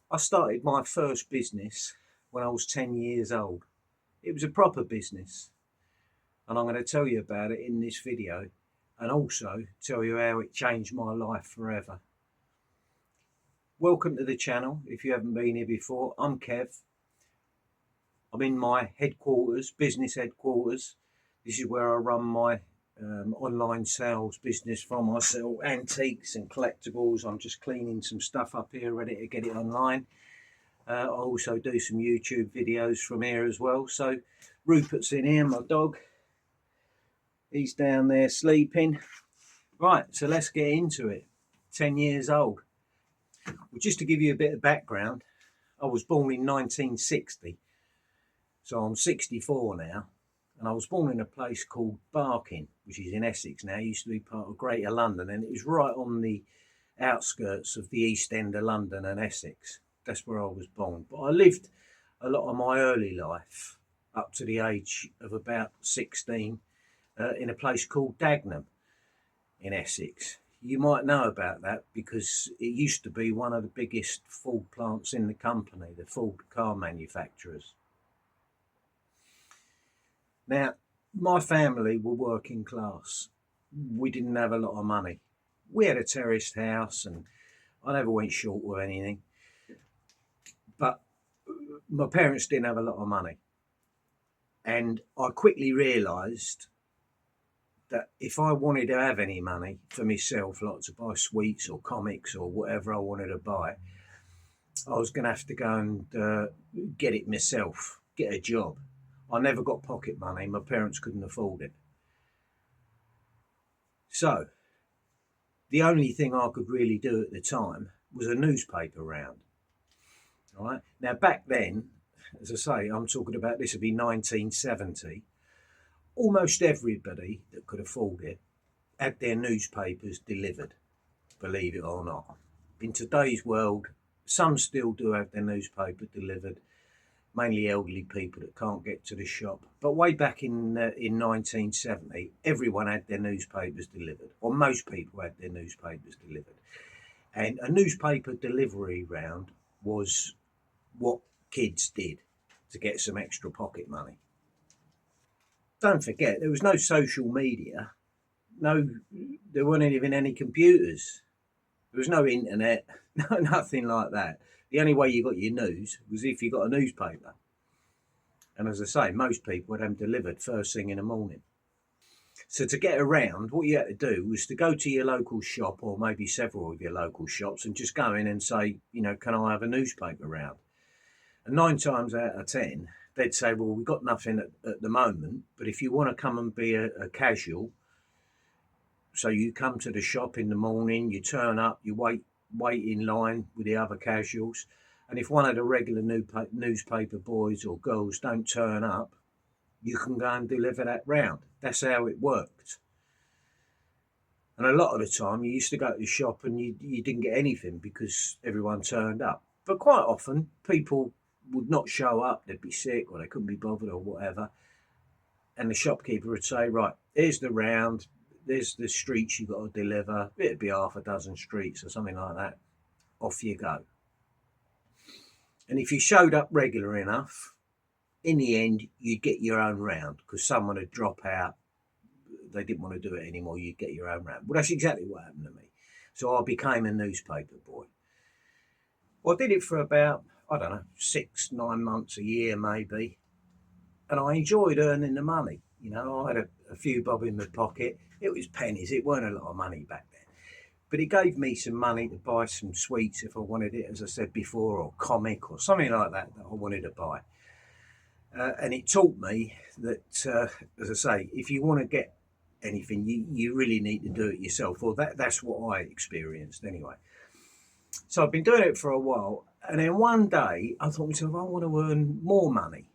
I started my first business when I was 10 years old. It was a proper business, and I'm going to tell you about it in this video and also tell you how it changed my life forever. Welcome to the channel. If you haven't been here before, I'm Kev. I'm in my headquarters, business headquarters. This is where I run my online sales business from. I sell antiques and collectibles. I'm just cleaning some stuff up here, ready to get it online. I also do some YouTube videos from here as well. So Rupert's in here, my dog. He's down there sleeping. Right, so let's get into it. 10 years old. Well, just to give you a bit of background, I was born in 1960. So I'm 64 now. And I was born in a place called Barking, which is in Essex now. It used to be part of Greater London, and it was right on the outskirts of the East End of London and Essex. That's where I was born. But I lived a lot of my early life up to the age of about 16 in a place called Dagenham in Essex. You might know about that because it used to be one of the biggest Ford plants in the company, the Ford car manufacturers. Now, my family were working class. We didn't have a lot of money. We had a terraced house and I never went short with anything. But my parents didn't have a lot of money. And I quickly realised that if I wanted to have any money for myself, like to buy sweets or comics or whatever I wanted to buy, I was going to have to go and get it myself, get a job. I never got pocket money. My parents couldn't afford it. So the only thing I could really do at the time was a newspaper round. All right. Now, back then, as I say, I'm talking about this would be 1970. Almost everybody that could afford it had their newspapers delivered, believe it or not. In today's world, some still do have their newspaper delivered, mainly elderly people that can't get to the shop. But way back in 1970, everyone had their newspapers delivered, or most people had their newspapers delivered. And a newspaper delivery round was what kids did to get some extra pocket money. Don't forget, there was no social media. No, there weren't even any computers. There was no internet, no nothing like that. The only way you got your news was if you got a newspaper. And as I say, most people had them delivered first thing in the morning. So to get around, what you had to do was to go to your local shop or maybe several of your local shops and just go in and say, can I have a newspaper round? And 9 times out of 10, they'd say, well, we've got nothing at the moment, but if you want to come and be a casual, so you come to the shop in the morning, you turn up, you wait in line with the other casuals, and if one of the regular newspaper boys or girls don't turn up, you can go and deliver that round. That's how it worked. And a lot of the time, you used to go to the shop and you didn't get anything because everyone turned up. But quite often, people would not show up. They'd be sick or they couldn't be bothered or whatever. And the shopkeeper would say, right, here's the round. There's the streets you've got to deliver. It'd be half a dozen streets or something like that. Off you go. And if you showed up regular enough, in the end, you'd get your own round because someone would drop out. They didn't want to do it anymore. You'd get your own round. Well, that's exactly what happened to me. So I became a newspaper boy. Well, I did it for about, 6, 9 months, a year maybe. And I enjoyed earning the money. I had a few bob in my pocket. It was pennies. It weren't a lot of money back then. But it gave me some money to buy some sweets if I wanted it, as I said before, or comic or something like that I wanted to buy. And it taught me that, as I say, if you want to get anything, you really need to do it yourself. Or that's what I experienced anyway. So I've been doing it for a while. And then one day I thought to myself, I want to earn more money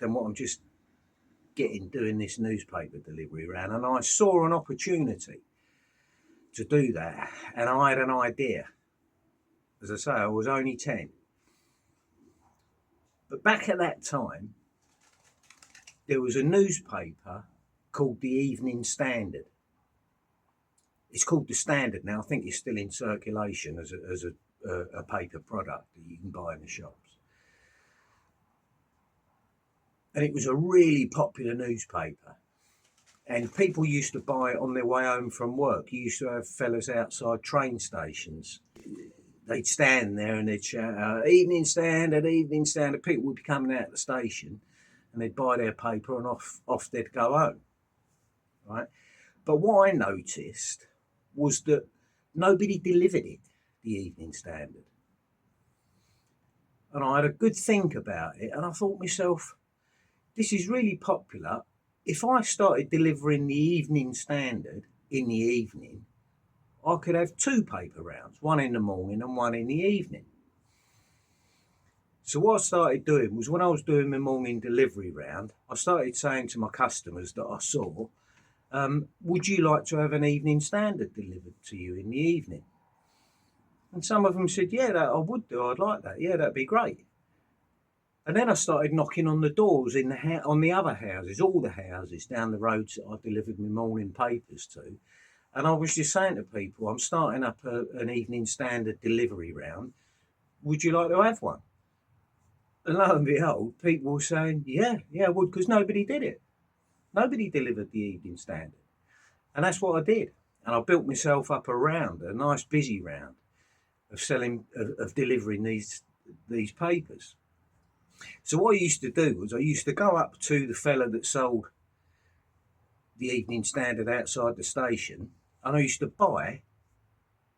than what I'm just getting doing this newspaper delivery round. And I saw an opportunity to do that. And I had an idea. As I say, I was only 10. But back at that time, there was a newspaper called the Evening Standard. It's called the Standard now. I think it's still in circulation as a paper product that you can buy in the shops. And it was a really popular newspaper. And people used to buy it on their way home from work. You used to have fellas outside train stations. They'd stand there and they'd shout, "Evening Standard, Evening Standard." People would be coming out of the station and they'd buy their paper and off they'd go home, right? But what I noticed was that nobody delivered it, the Evening Standard. And I had a good think about it, and I thought to myself, this is really popular. If I started delivering the Evening Standard in the evening, I could have 2 paper rounds, one in the morning and one in the evening. So what I started doing was, when I was doing my morning delivery round, I started saying to my customers that I saw, would you like to have an Evening Standard delivered to you in the evening? And some of them said, yeah, that I would do. I'd like that. Yeah, that'd be great. And then I started knocking on the doors on the other houses, all the houses down the roads that I delivered my morning papers to. And I was just saying to people, I'm starting up an Evening Standard delivery round. Would you like to have one? And lo and behold, people were saying, yeah, I would, because nobody did it. Nobody delivered the Evening Standard. And that's what I did. And I built myself up a nice busy round of delivering these papers. So what I used to do was, I used to go up to the fella that sold the Evening Standard outside the station, and I used to buy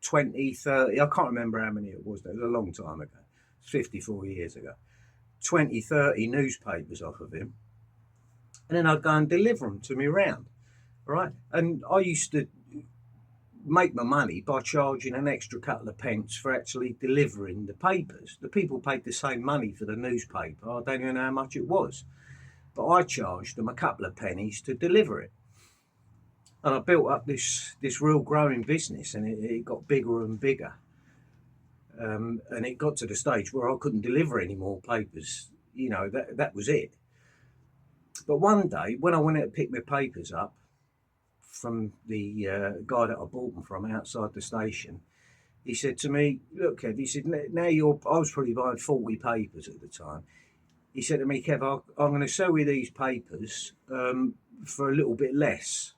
20, 30, I can't remember how many it was, that was a long time ago, 54 years ago, 20, 30 newspapers off of him, and then I'd go and deliver them to me round, right? And I used to make my money by charging an extra couple of pence for actually delivering the papers. The people paid the same money for the newspaper. I don't even know how much it was, but I charged them a couple of pennies to deliver it. And I built up this real growing business, and it got bigger and bigger. And it got to the stage where I couldn't deliver any more papers. You know, that was it. But one day, when I went out to pick my papers up from the guy that I bought them from outside the station, he said to me, "Look, Kev," he said, "now I was probably buying 40 papers at the time. He said to me, "Kev, I'm going to sell you these papers for a little bit less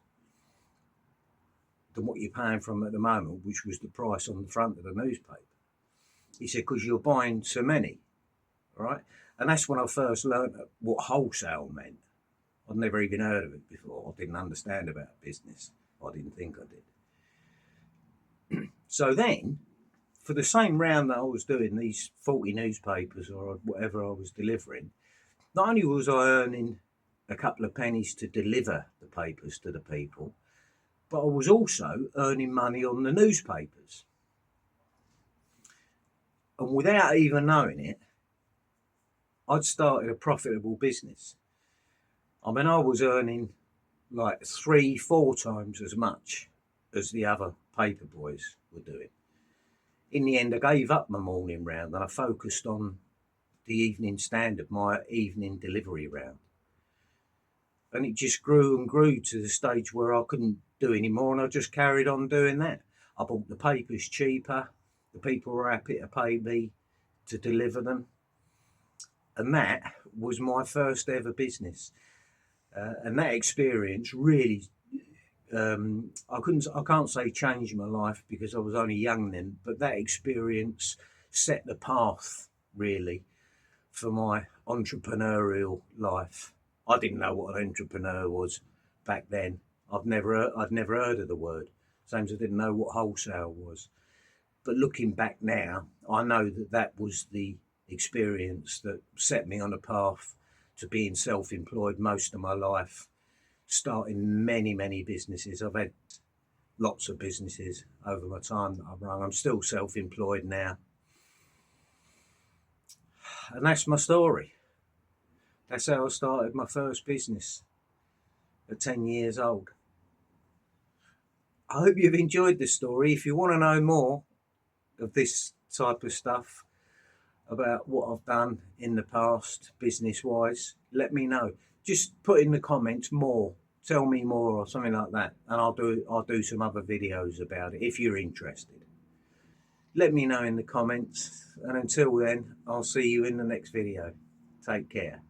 than what you're paying from at the moment," which was the price on the front of the newspaper. He said, "because you're buying so many," right? And that's when I first learned what wholesale meant. I'd never even heard of it before. I didn't understand about business. I didn't think I did. So then, for the same round that I was doing, these 40 newspapers or whatever I was delivering, not only was I earning a couple of pennies to deliver the papers to the people, but I was also earning money on the newspapers. And without even knowing it, I'd started a profitable business. I mean, I was earning like 3-4 times as much as the other paper boys were doing. In the end, I gave up my morning round and I focused on the Evening Standard, my evening delivery round. And it just grew and grew to the stage where I couldn't do any more, and I just carried on doing that. I bought the papers cheaper. The people were happy to pay me to deliver them. And that was my first ever business. And that experience really, I can't say changed my life because I was only young then, but that experience set the path really for my entrepreneurial life. I didn't know what an entrepreneur was back then. I'd never heard of the word. Same as I didn't know what wholesale was. But looking back now, I know that was the experience that set me on a path to being self-employed most of my life, starting many, many businesses. I've had lots of businesses over my time that I've run. I'm still self-employed now. And that's my story. That's how I started my first business at 10 years old. I hope you've enjoyed this story. If you want to know more of this type of stuff, about what I've done in the past business-wise, let me know. Just put in the comments more, tell me more or something like that, and I'll do some other videos about it if you're interested. let me know in the comments. And until then, I'll see you in the next video. Take care.